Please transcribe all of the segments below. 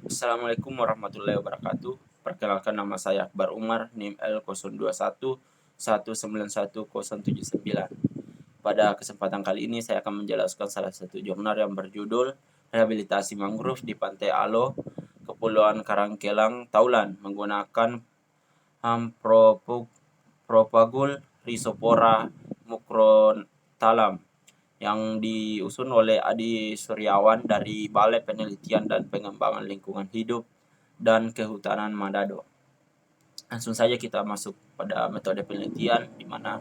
Assalamualaikum warahmatullahi wabarakatuh. Perkenalkan, nama saya Akbar Umar, NIM L0211910179. Pada kesempatan kali ini saya akan menjelaskan salah satu jurnal yang berjudul Rehabilitasi Mangrove di Pantai Alo, Kepulauan Karangkelang, Taulan menggunakan Propagul Rhizopora mucrotalam yang diusun oleh Adi Suryawan dari Balai Penelitian dan Pengembangan Lingkungan Hidup dan Kehutanan Manado. Langsung saja kita masuk pada metode penelitian, di mana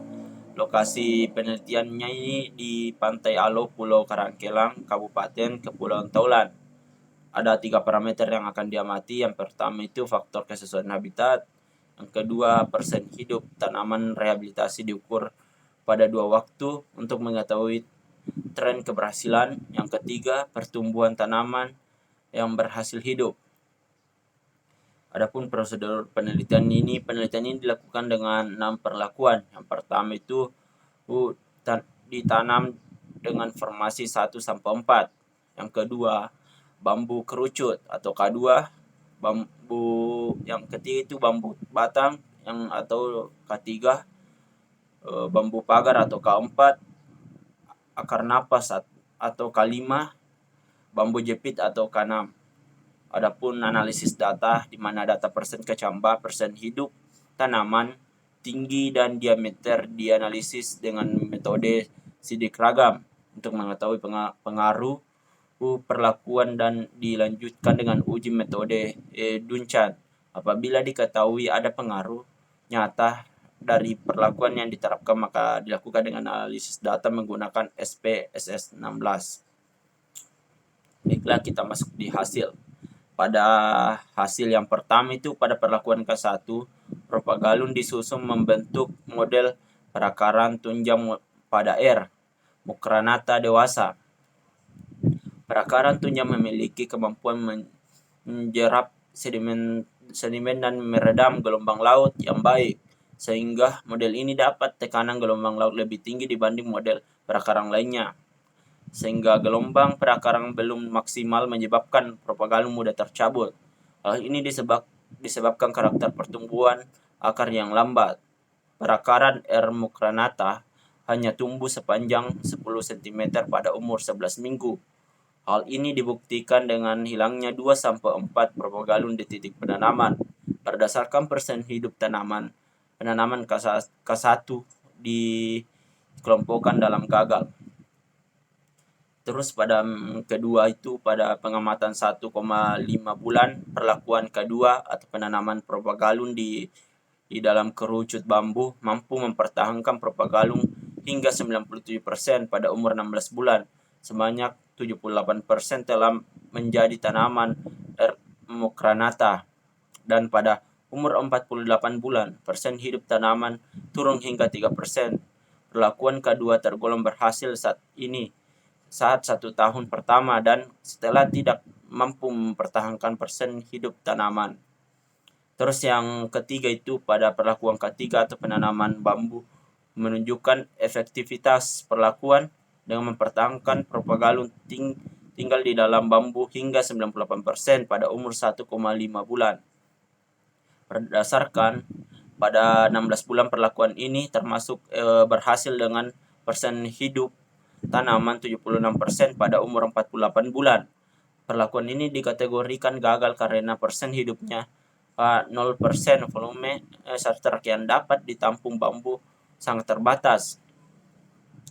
lokasi penelitiannya ini di Pantai Alo, Pulau Karangkelang, Kabupaten Kepulauan Taulan. Ada 3 parameter yang akan diamati. Yang pertama itu faktor kesesuaian habitat. Yang kedua, persen hidup tanaman rehabilitasi diukur pada 2 waktu untuk mengetahui tren keberhasilan. Yang ketiga, pertumbuhan tanaman yang berhasil hidup. Adapun prosedur penelitian ini dilakukan dengan 6 perlakuan. Yang pertama itu ditanam dengan formasi 1-4. Yang kedua, bambu kerucut atau K2. Yang ketiga itu bambu batang atau K3. Bambu pagar atau K4. Akar napas atau K5. Bambu jepit atau K6. Adapun analisis data, di mana data persen kecambah, persen hidup tanaman, tinggi dan diameter dianalisis dengan metode sidik ragam untuk mengetahui pengaruh perlakuan, dan dilanjutkan dengan uji metode Duncan. Apabila diketahui ada pengaruh nyata dari perlakuan yang diterapkan, maka dilakukan dengan analisis data menggunakan SPSS16. Baiklah, kita masuk di hasil. Pada hasil yang pertama itu, pada perlakuan K1, Propagallum disusun membentuk model perakaran tunjang pada R, Mucronata dewasa. Perakaran tunjang memiliki kemampuan menjerap sedimen dan meredam gelombang laut yang baik, sehingga model ini dapat tekanan gelombang laut lebih tinggi dibanding model perakaran lainnya, sehingga gelombang perakaran belum maksimal menyebabkan Propagallum mudah tercabut. Hal ini disebabkan karakter pertumbuhan akar yang lambat. Perakaran R. mucronata hanya tumbuh sepanjang 10 cm pada umur 11 minggu. Hal ini dibuktikan dengan hilangnya 2-4 Propagallum di titik penanaman. Berdasarkan persen hidup penanaman K1 dikelompokkan dalam gagal. Terus pada kedua itu, pada pengamatan 1,5 bulan, perlakuan kedua atau penanaman Propagallum di dalam kerucut bambu mampu mempertahankan Propagallum hingga 97% pada umur 16 bulan. Sebanyak 78% telah menjadi tanaman mucronata, dan pada umur 48 bulan, persen hidup tanaman turun hingga 3%. Perlakuan kedua tergolong berhasil saat 1 tahun pertama dan setelah tidak mampu mempertahankan persen hidup tanaman. Terus yang ketiga itu, pada perlakuan ketiga atau penanaman bambu menunjukkan efektivitas perlakuan dengan mempertahankan Propagallum tinggal di dalam bambu hingga 98% pada umur 1,5 bulan. Berdasarkan pada 16 bulan perlakuan ini termasuk berhasil dengan persen hidup tanaman 76% pada umur 48 bulan. Perlakuan ini dikategorikan gagal karena persen hidupnya 0%, volume substrat yang dapat ditampung bambu sangat terbatas,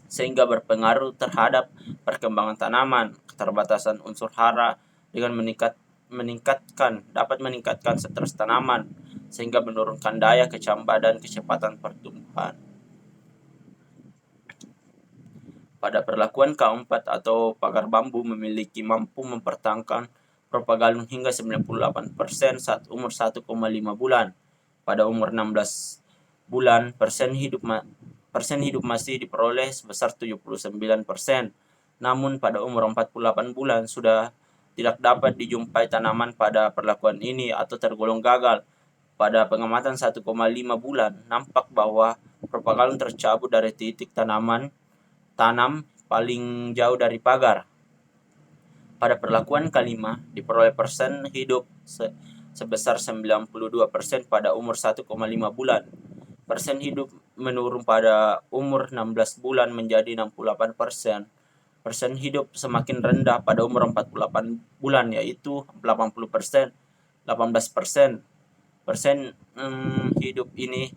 sehingga berpengaruh terhadap perkembangan tanaman. Keterbatasan unsur hara dengan dapat meningkatkan stres tanaman, sehingga menurunkan daya kecambah dan kecepatan pertumbuhan. Pada perlakuan keempat atau pagar bambu mampu mempertahankan Propagallum hingga 98% saat umur 1,5 bulan. Pada umur 16 bulan, persen hidup masih diperoleh sebesar 79%. Namun pada umur 48 bulan sudah tidak dapat dijumpai tanaman pada perlakuan ini atau tergolong gagal. Pada pengamatan 1,5 bulan, nampak bahwa Propagallum tercabut dari titik tanam paling jauh dari pagar. Pada perlakuan kelima, diperoleh persen hidup sebesar 92% pada umur 1,5 bulan. Persen hidup menurun pada umur 16 bulan menjadi 68%. Persen hidup semakin rendah pada umur 48 bulan, yaitu 80%. 18%. Persen hidup ini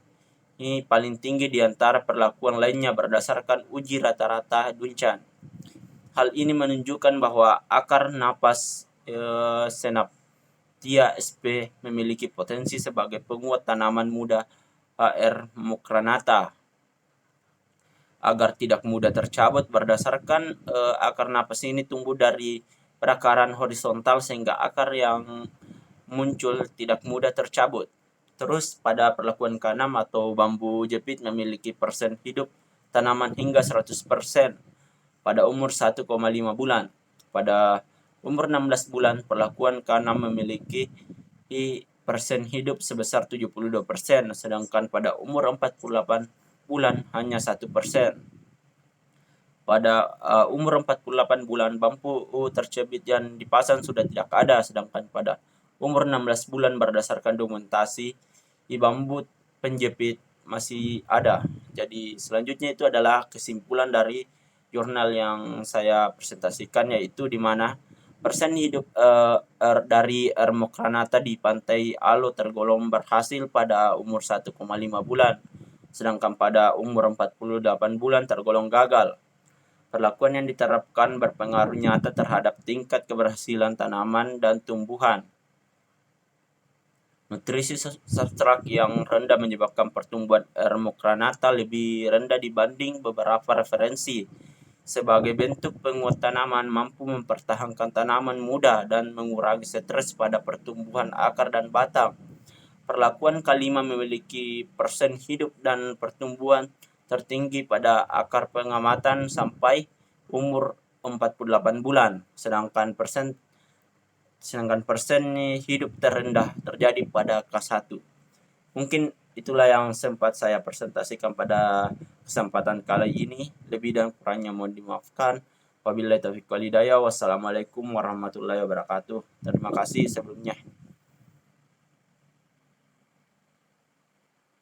paling tinggi di antara perlakuan lainnya berdasarkan uji rata-rata Duncan. Hal ini menunjukkan bahwa akar napas Senaptia sp memiliki potensi sebagai penguat tanaman muda HR mukranata agar tidak mudah tercabut. Berdasarkan akar napas ini tumbuh dari perakaran horizontal sehingga akar yang muncul tidak mudah tercabut. Terus pada perlakuan ke-6 atau bambu jepit memiliki persen hidup tanaman hingga 100% pada umur 1,5 bulan. Pada umur 16 bulan, perlakuan ke-6 memiliki persen hidup sebesar 72%, sedangkan pada umur 48 bulan hanya 1%. Pada umur 48 bulan, bambu tercebit yang dipasang sudah tidak ada, sedangkan pada umur 16 bulan berdasarkan dokumentasi, bambu penjepit masih ada. Jadi selanjutnya itu adalah kesimpulan dari jurnal yang saya presentasikan, yaitu di mana persen hidup dari R. mukranata di pantai Alo tergolong berhasil pada umur 1,5 bulan, sedangkan pada umur 48 bulan tergolong gagal. Perlakuan yang diterapkan berpengaruh nyata terhadap tingkat keberhasilan tanaman dan tumbuhan. Nutrisi substrat yang rendah menyebabkan pertumbuhan R. mukranata lebih rendah dibanding beberapa referensi. Sebagai bentuk penguat tanaman, mampu mempertahankan tanaman muda dan mengurangi stres pada pertumbuhan akar dan batang. Perlakuan kelima memiliki persen hidup dan pertumbuhan tertinggi pada akar pengamatan sampai umur 48 bulan, sedangkan persen hidup terendah terjadi pada K1. Mungkin itulah yang sempat saya presentasikan pada kesempatan kali ini. Lebih dan kurangnya mohon dimaafkan. Wabillahi taufiq wal hidayah. Wassalamualaikum warahmatullahi wabarakatuh. Terima kasih sebelumnya.